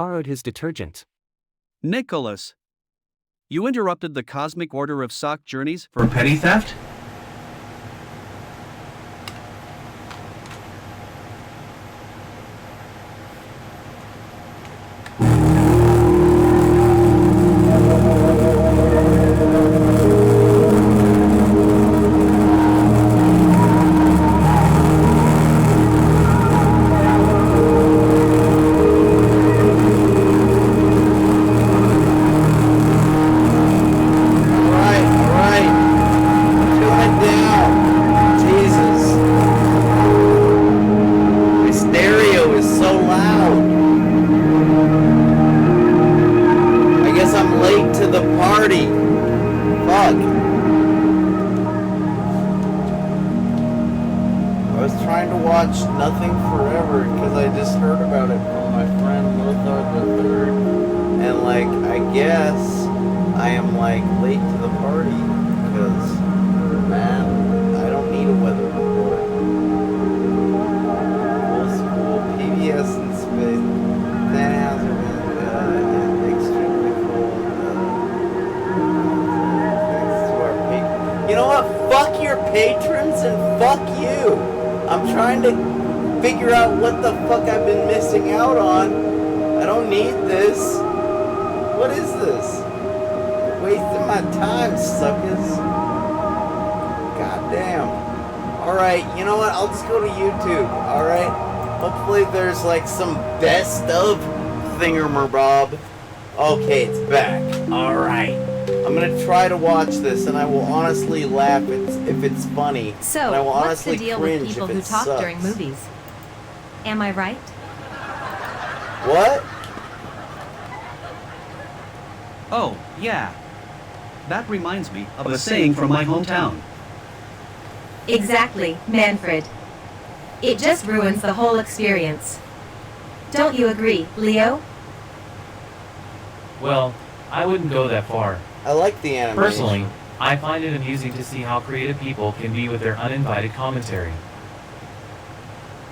borrowed his detergent. Nicholas, you interrupted the cosmic order of sock journeys for petty theft? Nothing Forever because I just heard about it from my friend Lothar the Third, and like I guess I am like late to the party because man, I don't need a weather report. Full school, PBS in space, Tannhauser and extremely cold. Thanks to our patrons. You know what? Fuck your patrons and fuck you. I'm trying to figure out what the fuck I've been missing out on. I don't need this. What is this? You're wasting my time, suckers. Goddamn. Alright, you know what? I'll just go to YouTube, alright? Hopefully there's like some best of thingamabobb. Okay, it's back. Alright. I'm gonna try to watch this, and I will honestly laugh if it's funny. So, and I will what's honestly the deal with people who talk sucks. during movies? Am I right? What? Oh, yeah. That reminds me of a saying from my hometown. Exactly, Manfred. It just ruins the whole experience. Don't you agree, Leo? Well, I wouldn't go that far. I like the animation. Personally, I find it amusing to see how creative people can be with their uninvited commentary.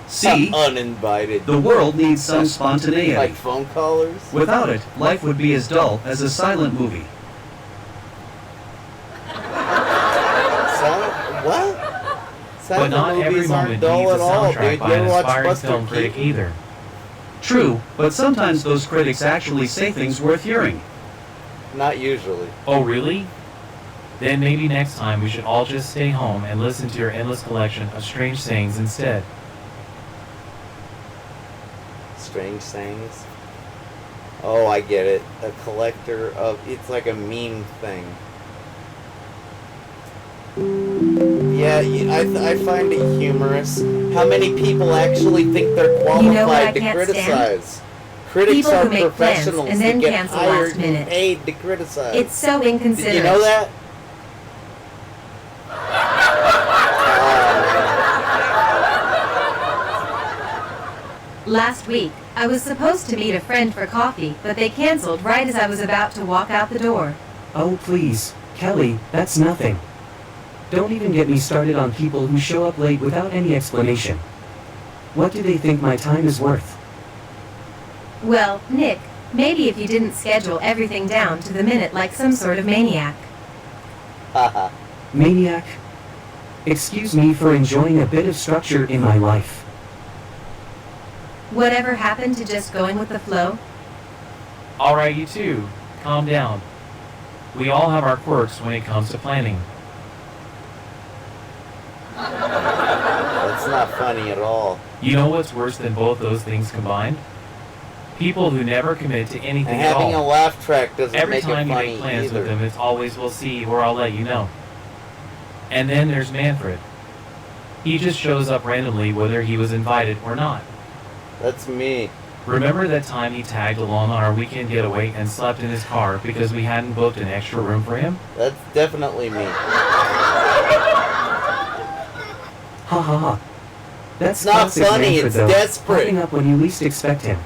See, uninvited. The world needs some spontaneity. Like phone callers? Without it, life would be as dull as a silent movie. What? But not every moment needs a soundtrack by an aspiring film critic either. True, but sometimes those critics actually say things worth hearing. Not usually. Oh, really? Then maybe next time we should all just stay home and listen to your endless collection of strange sayings instead. Strange sayings? Oh, I get it. A collector of... It's like a meme thing. Yeah, I find it humorous. How many people actually think they're qualified to criticize? Stand? Critics People are who make professionals plans and then that get cancel hired last minute. and paid to criticize. It's so inconsiderate. Did you know that? Last week, I was supposed to meet a friend for coffee, but they canceled right as I was about to walk out the door. Oh please, Kelly, that's nothing. Don't even get me started on people who show up late without any explanation. What do they think my time is worth? Well, Nick, maybe if you didn't schedule everything down to the minute like some sort of maniac. Haha. Maniac? Excuse me for enjoying a bit of structure in my life. Whatever happened to just going with the flow? Alright, you two, calm down. We all have our quirks when it comes to planning. That's not funny at all. You know what's worse than both those things combined? People who never commit to anything And at all. having a laugh track doesn't Every make it time you funny make plans either. with them, it's always "we'll see" or "I'll let you know." And then there's Manfred. He just shows up randomly whether he was invited or not. That's me. Remember that time he tagged along on our weekend getaway and slept in his car because we hadn't booked an extra room for him? That's definitely me. Ha ha ha. That's It's not classic funny, Manfred, it's though, desperate. popping up when you least expect him.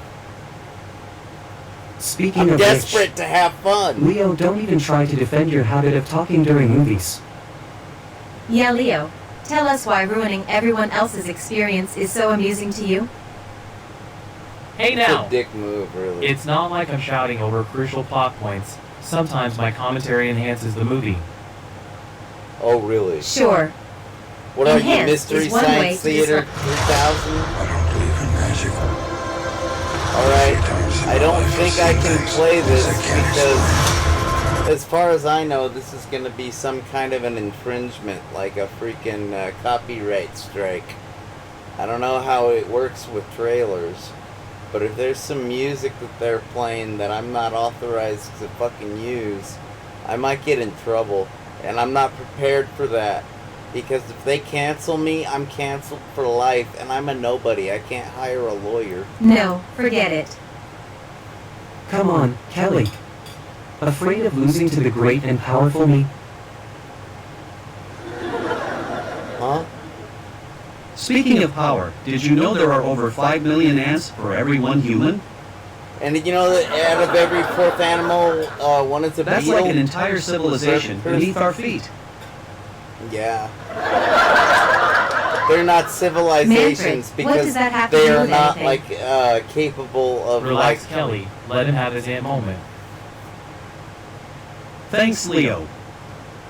Speaking I'm of desperate which, to have fun. Leo, don't even try to defend your habit of talking during movies. Yeah, Leo, tell us why ruining everyone else's experience is so amusing to you. Hey It's now! a dick move, really. It's not like I'm shouting over crucial plot points. Sometimes my commentary enhances the movie. Oh, really? Sure. What are you, Enhance Mystery is one way Science to Theater describe- 3000? I don't believe in magic. Alright, I don't think I can play this because, as far as I know, this is going to be some kind of an infringement, like a freaking copyright strike. I don't know how it works with trailers, but if there's some music that they're playing that I'm not authorized to fucking use, I might get in trouble, and I'm not prepared for that. Because if they cancel me, I'm canceled for life, and I'm a nobody. I can't hire a lawyer. No, forget it. Come on, Kelly. Afraid of losing to the great and powerful me? Huh? Speaking of power, did you know there are over 5 million ants for every one human? And you know that out of every fourth animal, one is a That's beetle? like an entire civilization beneath our feet. Yeah. They're not civilizations Manfred, what because does that have to they do are with not anything? like capable of Relax, like. Kelly. Let him have his ant moment. Thanks, Leo.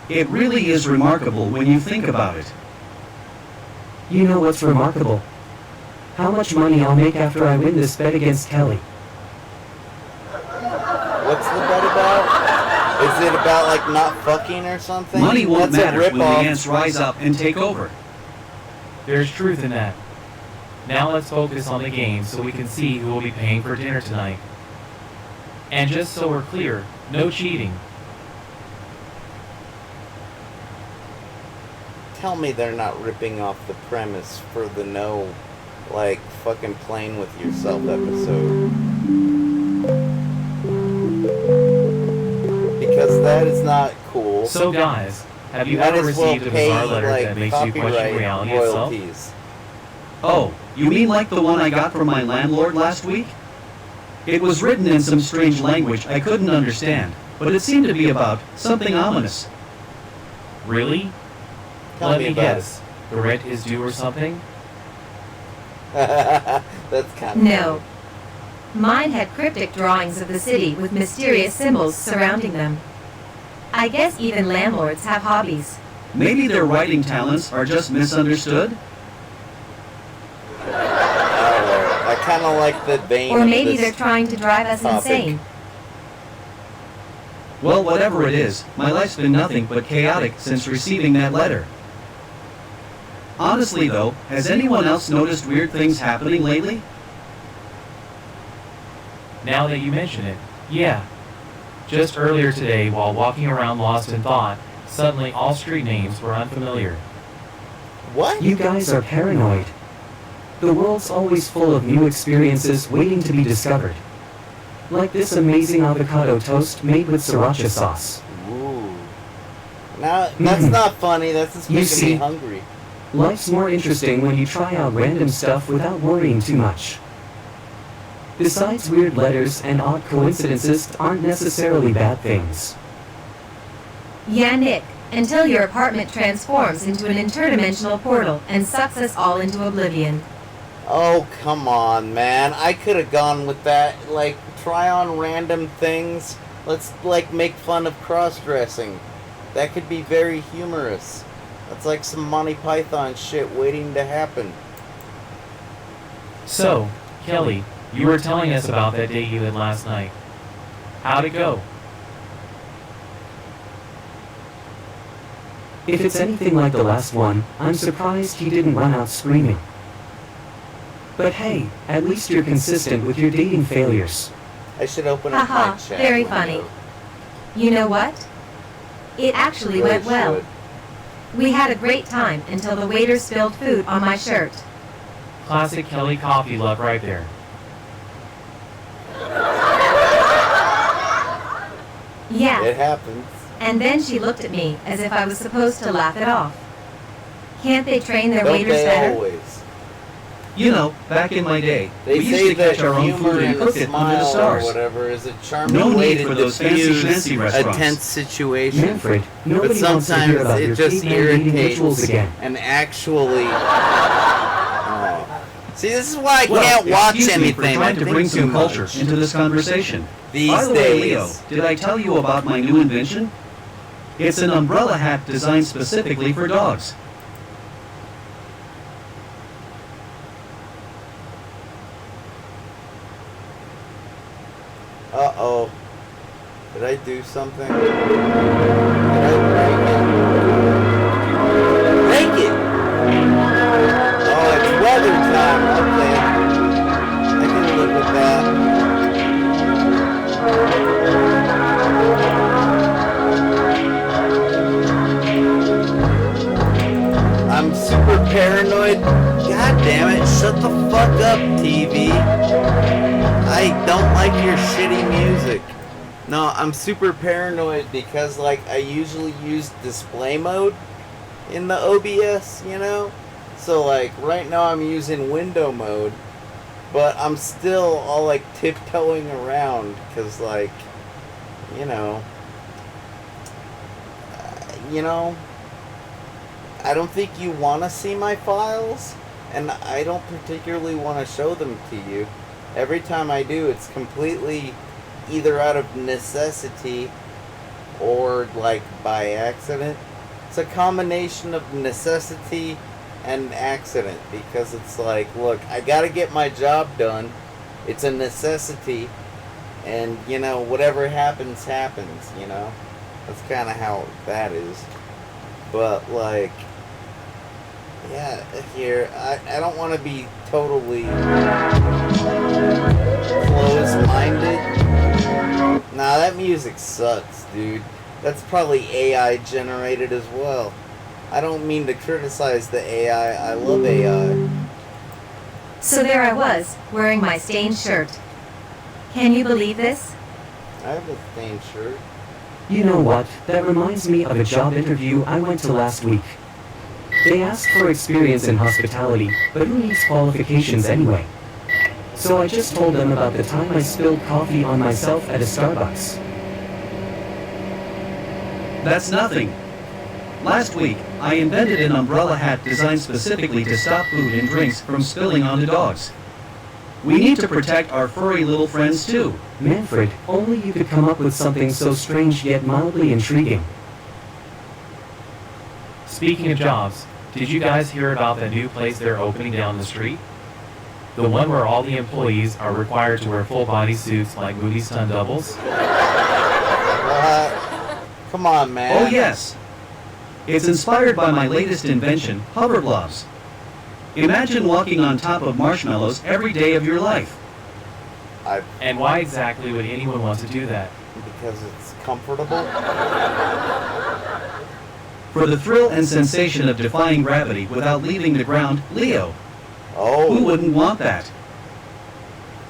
It really is remarkable when you think about it. You know what's remarkable? How much money I'll make after I win this bet against Kelly. What's the bet about? Is it about like not fucking or something? Money won't That's matter a when the ripoff. ants rise up and take over. There's truth in that. Now let's focus on the game so we can see who will be paying for dinner tonight. And just so we're clear, no cheating. Tell me they're not ripping off the premise for the no, like, fucking playing with yourself episode. Because that is not cool. So guys, have you might ever as well received a pay, bizarre letter like, that makes you question copyright reality itself? royalties. Oh, you mean like the one I got from my landlord last week? It was written in some strange language I couldn't understand, but it seemed to be about something ominous. Really? Tell Let me me about guess. The rent is due or something? That's kind of No. Mine had cryptic drawings of the city with mysterious symbols surrounding them. I guess even landlords have hobbies. Maybe their writing talents are just misunderstood? I kind of like the vein Or of maybe this they're trying to drive us topic. insane. Well, whatever it is, my life's been nothing but chaotic since receiving that letter. Honestly though, has anyone else noticed weird things happening lately? Now that you mention it, yeah. Just earlier today, while walking around lost in thought, suddenly all street names were unfamiliar. What? You guys are paranoid. The world's always full of new experiences waiting to be discovered. Like this amazing avocado toast made with sriracha sauce. Ooh. Now, that's not funny. That's just You making me see- hungry. Life's more interesting when you try out random stuff without worrying too much. Besides, weird letters and odd coincidences aren't necessarily bad things. Yeah, Nick, until your apartment transforms into an interdimensional portal and sucks us all into oblivion. Oh, come on, man. I could have gone with that. Like, try on random things. Let's, like, make fun of cross-dressing. That could be very humorous. That's like some Monty Python shit waiting to happen. So, Kelly, you were telling us about that date you had last night. How'd it go? If it's anything like the last one, I'm surprised he didn't run out screaming. But hey, at least you're consistent with your dating failures. I should open up my Haha, chat very window. funny. You know what? It actually Really went well. should. We had a great time until the waiter spilled food on my shirt. Classic Kelly coffee love right there. Yeah, It happens. and then she looked at me as if I was supposed to laugh it off. Can't they train their Don't waiters they better? always? You know, back in my day, They we say used to that catch our own humor food and and a cook it under the smile or stars. whatever is a charming No way need to for those fancy diffuse schmancy a restaurants. tense situation. Manfred, But nobody wants to hear sometimes about it your just caveman dating irritates rituals again. and actually. Oh. See, this is why I Well, can't watch excuse me anything. for trying I to think bring too some culture much. into this conversation. These By the way, Leo, days. did I tell you about my new invention? It's an umbrella hat designed specifically for dogs. Uh-oh. Did I do something? Did I break it? Oh, it's weather time. Okay. I can live with that. I'm super paranoid. God damn it. Shut the fuck up, TV. I don't like your shitty music. No, I'm super paranoid because, like, I usually use display mode in the OBS, you know? So, like, right now I'm using window mode, but I'm still all, like, tiptoeing around because, like, you know, I don't think you want to see my files, and I don't particularly want to show them to you. Every time I do, it's completely either out of necessity or like by accident. It's a combination of necessity and accident because it's like, look, I gotta get my job done. It's a necessity, and you know, whatever happens, happens, you know? That's kind of how that is. But like, yeah, here, I don't want to be totally closed-minded. Nah, that music sucks, dude. That's probably AI generated as well. I don't mean to criticize the AI. I love AI. So there I was, wearing my stained shirt. Can you believe this? I have a stained shirt. You know what? That reminds me of a job interview I went to last week. They asked for experience in hospitality, but who needs qualifications anyway? So I just told them about the time I spilled coffee on myself at a Starbucks. That's nothing. Last week, I invented an umbrella hat designed specifically to stop food and drinks from spilling onto dogs. We need to protect our furry little friends too. Manfred, only you could come up with something so strange yet mildly intriguing. Speaking of jobs, did you guys hear about the new place they're opening down the street? The one where all the employees are required to wear full body suits like movie stunt doubles? Come on, man. Oh yes! It's inspired by my latest invention, hover gloves. Imagine walking on top of marshmallows every day of your life. And why exactly would anyone want to do that? Because it's comfortable. For the thrill and sensation of defying gravity without leaving the ground, Leo. Oh. Who wouldn't want that?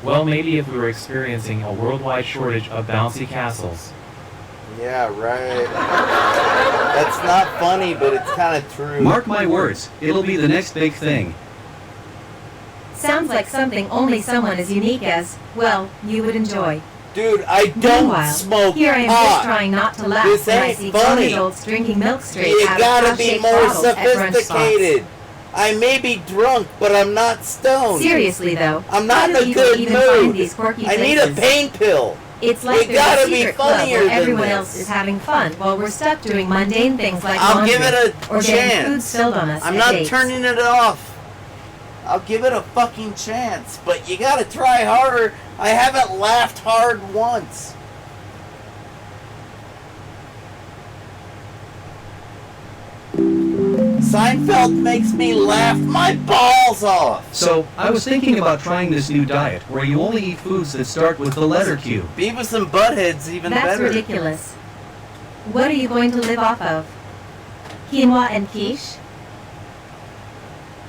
Well, maybe if we were experiencing a worldwide shortage of bouncy castles. Yeah, right. That's not funny, but it's kind of true. Mark my words, it'll be the next big thing. Sounds like something only someone as unique as, well, you would enjoy. Dude, I don't Meanwhile, smoke here I am pot. just trying not to laugh This when I ain't see funny. 20-year-olds drinking milk straight You out of gotta be cross-shaped more bottles at brunch spots. sophisticated. I may be drunk, but I'm not stoned. Seriously though, I'm not how in do a people good even mood. find these quirky I need places? a pain pill. It's like It there's gotta a be secret club funnier where than everyone this. else is having fun while we're stuck doing mundane things like I'll laundry give it a or getting food chance. spilled on us I'm at not dates. turning it off. I'll give it a fucking chance, but you gotta try harder. I haven't laughed hard once. Seinfeld makes me laugh my balls off. So, I was thinking about trying this new diet where you only eat foods that start with the letter Q. Beavis and Butthead's even That's better. ridiculous. What are you going to live off of? Quinoa and quiche?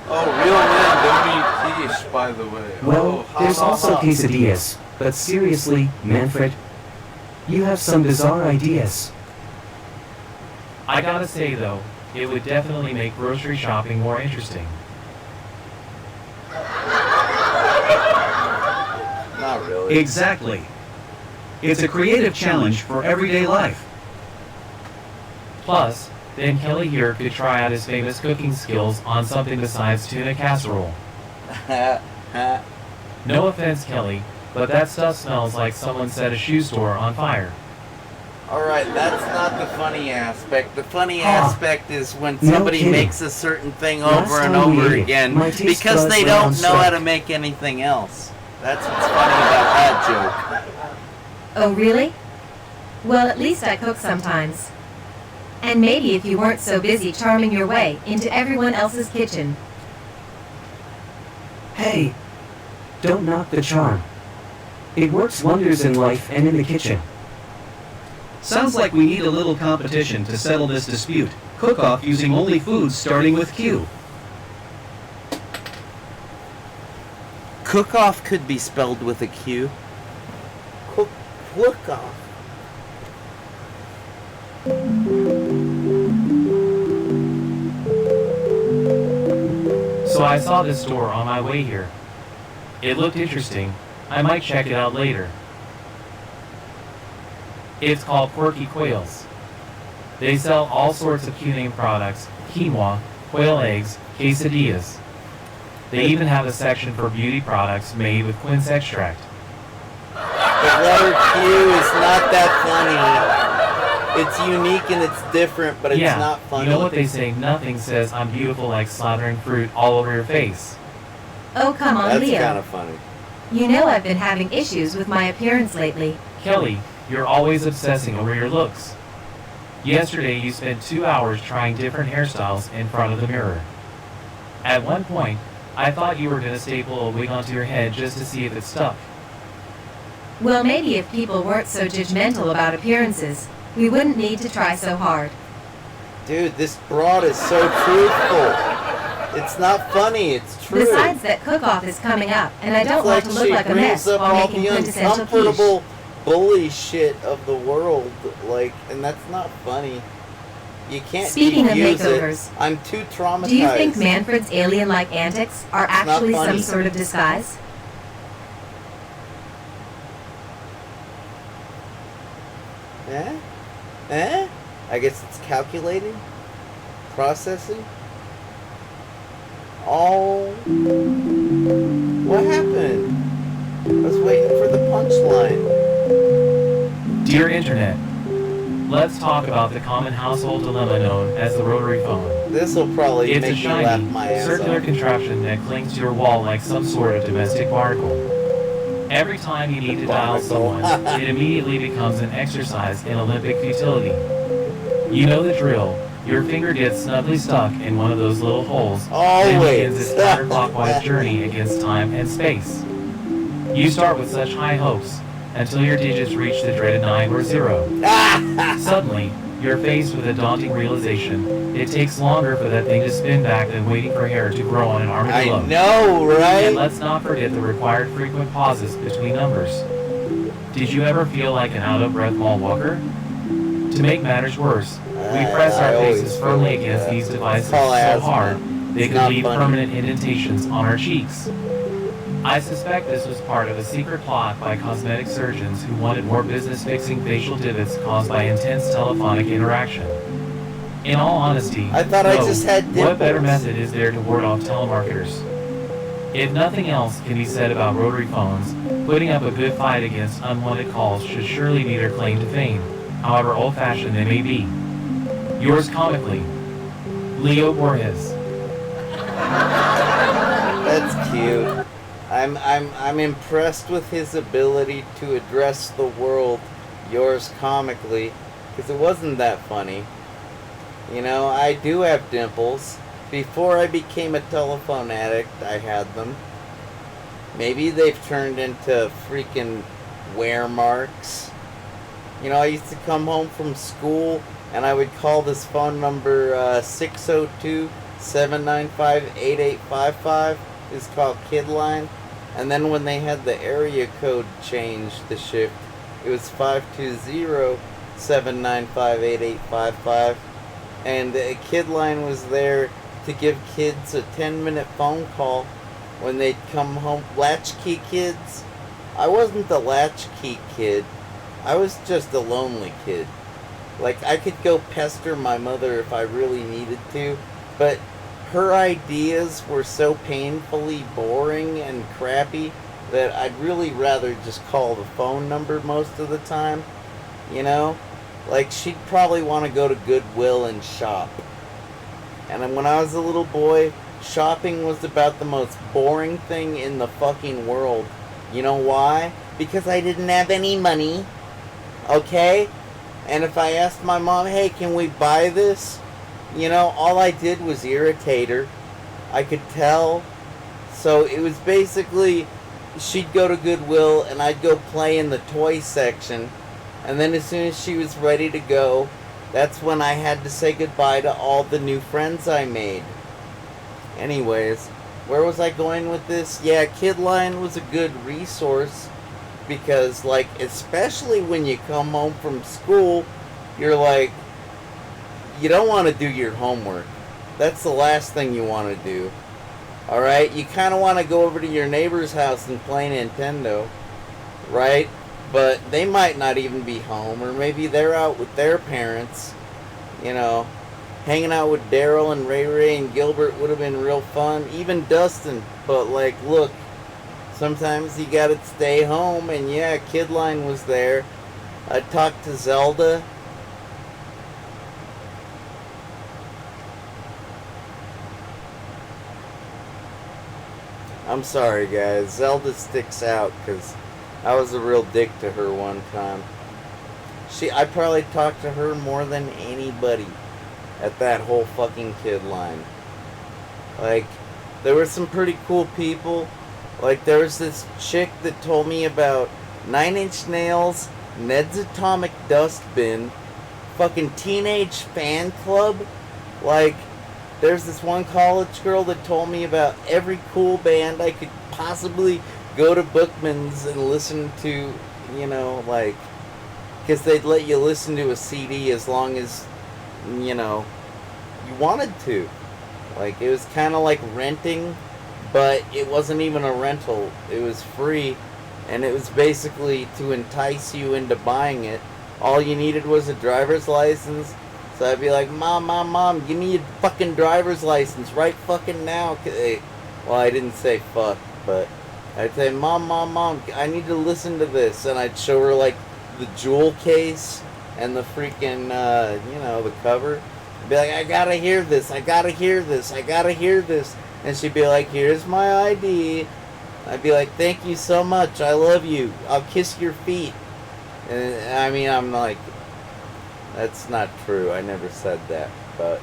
Oh, real men don't eat quiche, by the way. Well, oh, there's also quesadillas. But seriously, Manfred, you have some bizarre ideas. I gotta say though, it would definitely make grocery shopping more interesting. Not really. Exactly. It's a creative challenge for everyday life. Plus, then Kelly here could try out his famous cooking skills on something besides tuna casserole. No offense, Kelly, but that stuff smells like someone set a shoe store on fire. Alright, that's not the funny aspect. The funny Ah, aspect is when no somebody kidding. makes a certain thing Last over and time we over ate it, again my taste because buds they went on don't know how strike. to make anything else. That's what's funny about that joke. Oh, really? Well, at least I cook sometimes. And maybe if you weren't so busy charming your way into everyone else's kitchen. Hey, don't knock the charm. It works wonders in life and in the kitchen. Sounds like we need a little competition to settle this dispute. Cook-off using only foods starting with Q. Cook-off could be spelled with a Q. Cook-off. So I saw this store on my way here. It looked interesting. I might check it out later. It's called Quirky Quails. They sell all sorts of cute name products, quinoa, quail eggs, quesadillas. They even have a section for beauty products made with quince extract. The letter Q is not that funny. It's unique and it's different, but it's Yeah, not funny. you know what they say, nothing says I'm beautiful like slathering fruit all over your face. Oh, come on, That's Leo. kind of funny. You know I've been having issues with my appearance lately. Kelly, you're always obsessing over your looks. Yesterday you spent 2 hours trying different hairstyles in front of the mirror. At one point, I thought you were going to staple a wig onto your head just to see if it stuck. Well, maybe if people weren't so judgmental about appearances, we wouldn't need to try so hard. Dude, this broad is so truthful. It's not funny, it's true. Besides that cook-off is coming up, and I don't want to look she like a brings mess up while all making the quintessential quiche. uncomfortable bully shit of the world, like, and that's not funny. You can't Speaking of defuse makeovers, it. I'm too traumatized. Do you think Manfred's alien-like antics are actually funny. some sort of disguise? I guess it's calculating, processing. Oh, what happened? I was waiting for the punchline. Dear Internet, let's talk about the common household dilemma known as the rotary phone. This'll probably It's a make me laugh shiny, my ass circular off. contraption that clings to your wall like some sort of domestic barnacle. Every time you need to dial someone, it immediately becomes an exercise in Olympic futility. You know the drill. Your finger gets snugly stuck in one of those little holes, then begins its counterclockwise journey against time and space. You start with such high hopes, until your digits reach the dreaded 9 or 0. Suddenly, you're faced with a daunting realization. It takes longer for that thing to spin back than waiting for hair to grow on an armadillo. I know, And right? let's not forget the required frequent pauses between numbers. Did you ever feel like an out-of-breath mall walker? To make matters worse, we press I our always faces feel firmly like against that. these devices It's called so asthma. hard they It's could not leave funny. permanent indentations on our cheeks. I suspect this was part of a secret plot by cosmetic surgeons who wanted more business-fixing facial divots caused by intense telephonic interaction. In all honesty, I thought I though, just had what better dimples. method is there to ward off telemarketers? If nothing else can be said about rotary phones, putting up a good fight against unwanted calls should surely be their claim to fame, however old-fashioned they may be. Yours comically, Leo Borges. That's cute. I'm impressed with his ability to address the world, yours comically, because it wasn't that funny. You know, I do have dimples. Before I became a telephone addict, I had them. Maybe they've turned into freaking wear marks. You know, I used to come home from school and I would call this phone number 602-795-8855. It's called Kid Line. And then when they had the area code changed, the shift, it was 520-795-8855. And the Kid Line was there to give kids a 10-minute phone call when they'd come home. Latchkey kids. I wasn't the latchkey kid. I was just a lonely kid. Like, I could go pester my mother if I really needed to, but her ideas were so painfully boring and crappy that I'd really rather just call the phone number most of the time, you know? Like, she'd probably want to go to Goodwill and shop. And then when I was a little boy, shopping was about the most boring thing in the fucking world. You know why? Because I didn't have any money, okay? And if I asked my mom, hey, can we buy this? You know, all I did was irritate her. I could tell. So it was basically, she'd go to Goodwill and I'd go play in the toy section. And then as soon as she was ready to go, that's when I had to say goodbye to all the new friends I made. Anyways, where was I going with this? Yeah, Kidline was a good resource because, like, especially when you come home from school, you're like, you don't want to do your homework. That's the last thing you want to do. Alright? You kind of want to go over to your neighbor's house and play Nintendo. Right? But they might not even be home, or maybe they're out with their parents. You know, hanging out with Daryl and Ray Ray and Gilbert would have been real fun. Even Dustin. But, like, look, sometimes you gotta stay home, and yeah, Kidline was there. I talked to Zelda. I'm sorry, guys. Zelda sticks out because I was a real dick to her one time. I probably talked to her more than anybody at that whole fucking Kidline. Like, there were some pretty cool people. Like, there was this chick that told me about 9 Inch Nails, Ned's Atomic Dustbin, fucking Teenage Fan Club. Like, there's this one college girl that told me about every cool band I could possibly go to Bookman's and listen to, you know, like, because they'd let you listen to a CD as long as, you know, you wanted to. Like, it was kind of like renting, but it wasn't even a rental. It was free, and it was basically to entice you into buying it. All you needed was a driver's license. So I'd be like, Mom, give me a fucking driver's license right fucking now. Well, I didn't say fuck, but I'd say, Mom, I need to listen to this. And I'd show her, like, the jewel case and the freaking, you know, the cover. I'd be like, I gotta hear this. And she'd be like, here's my ID. I'd be like, thank you so much. I love you. I'll kiss your feet. And I mean, I'm like, that's not true. I never said that. But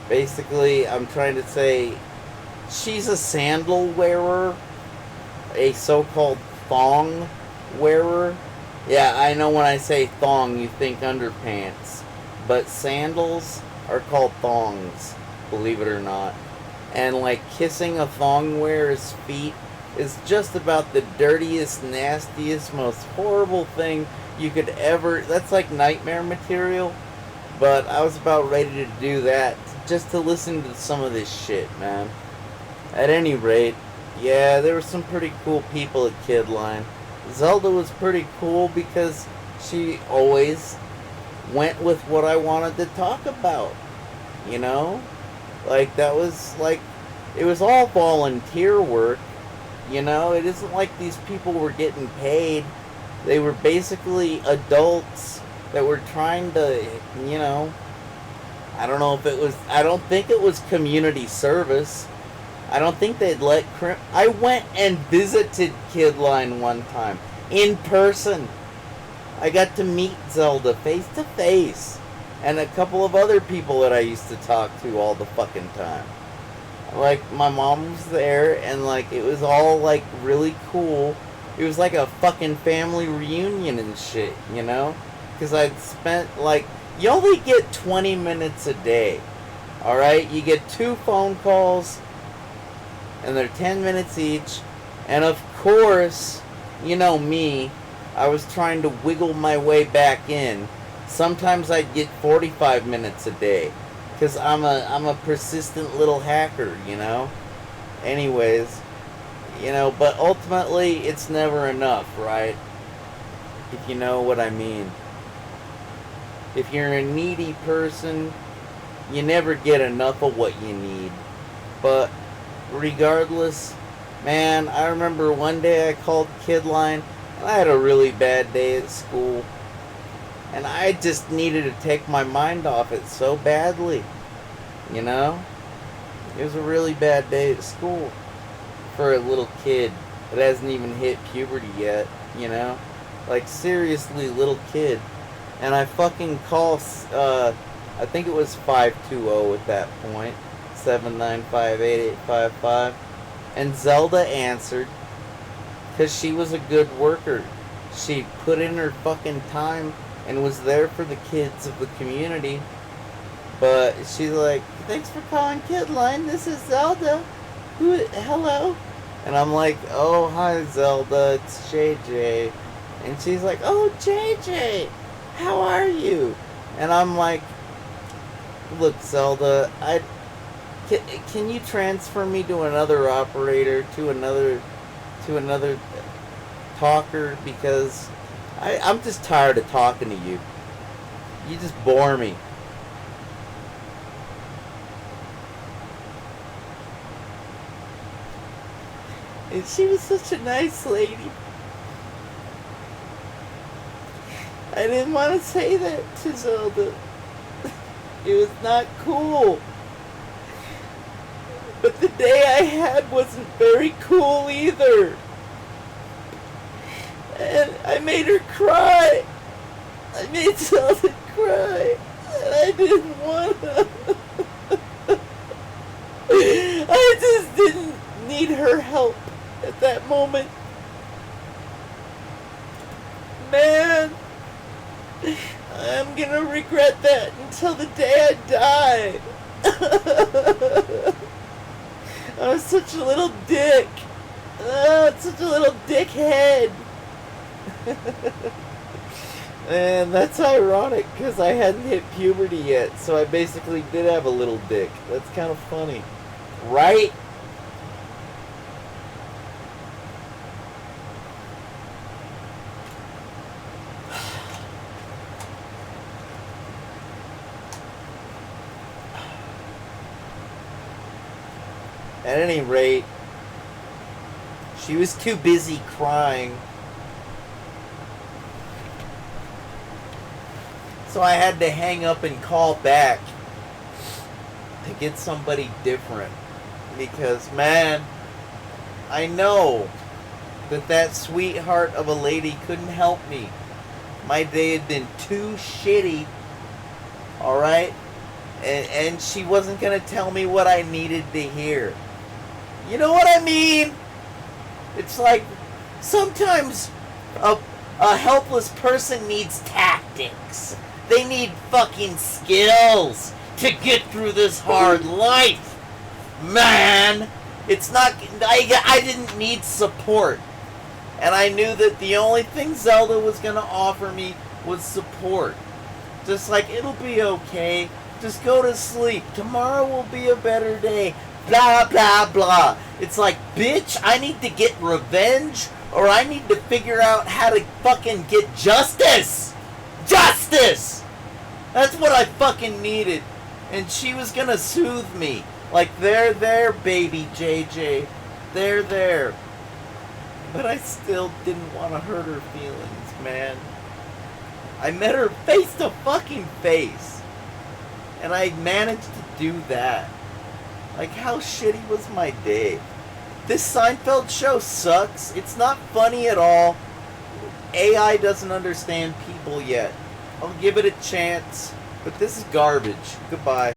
basically, I'm trying to say she's a sandal wearer, a so-called thong wearer. Yeah, I know when I say thong, you think underpants. But sandals are called thongs, believe it or not. And, like, kissing a thong wearer's feet is just about the dirtiest, nastiest, most horrible thing you could ever... That's like nightmare material. But I was about ready to do that just to listen to some of this shit, man. At any rate, yeah, there were some pretty cool people at Kidline. Zelda was pretty cool because she always went with what I wanted to talk about. You know? Like, that was, like... It was all volunteer work. You know? It isn't like these people were getting paid. They were basically adults that were trying to, you know, I don't know if it was, I don't think it was community service. I don't think they'd let, I went and visited Kidline one time, in person. I got to meet Zelda face to face, and a couple of other people that I used to talk to all the fucking time. Like, my mom was there, and, like, it was all, like, really cool. It was like a fucking family reunion and shit, you know? Because I'd spent, like... You only get 20 minutes a day, alright? You get 2 phone calls, and they're 10 minutes each. And of course, you know me, I was trying to wiggle my way back in. Sometimes I'd get 45 minutes a day. Because I'm a persistent little hacker, you know? Anyways... You know, but ultimately, it's never enough, right? If you know what I mean. If you're a needy person, you never get enough of what you need. But regardless, man, I remember one day I called Kidline, and I had a really bad day at school. And I just needed to take my mind off it so badly. You know? It was a really bad day at school for a little kid that hasn't even hit puberty yet, you know? Like, seriously, little kid. And I fucking call, I think it was 520 at that point, 795-8855. And Zelda answered, because she was a good worker. She put in her fucking time and was there for the kids of the community. But she's like, thanks for calling Kidline, this is Zelda. Hello? And I'm like, oh, hi Zelda, it's JJ. And she's like, oh, JJ, how are you? And I'm like, look, Zelda, can you transfer me to another operator, to another talker? Because I'm just tired of talking to you. You just bore me. And she was such a nice lady. I didn't want to say that to Zelda. It was not cool. But the day I had wasn't very cool either. And I made her cry. I made Zelda cry. And I didn't want to. I just didn't need her help at that moment. Man, I'm gonna regret that until the day I die. I was such a little dick. Such a little dickhead. And that's ironic because I hadn't hit puberty yet, so I basically did have a little dick. That's kind of funny. Right? At any rate, she was too busy crying. So I had to hang up and call back to get somebody different. Because, man, I know that sweetheart of a lady couldn't help me. My day had been too shitty. Alright? And she wasn't going to tell me what I needed to hear. You know what I mean? It's like, sometimes a helpless person needs tactics. They need fucking skills to get through this hard life. Man, it's not, I didn't need support. And I knew that the only thing Zelda was going to offer me was support. Just like, it'll be okay. Just go to sleep. Tomorrow will be a better day. Blah, blah, blah. It's like, bitch, I need to get revenge, or I need to figure out how to fucking get justice. Justice! That's what I fucking needed. And she was gonna soothe me. Like, there, baby JJ. There. But I still didn't want to hurt her feelings, man. I met her face to fucking face. And I managed to do that. Like, how shitty was my day? This Seinfeld show sucks. It's not funny at all. AI doesn't understand people yet. I'll give it a chance. But this is garbage. Goodbye.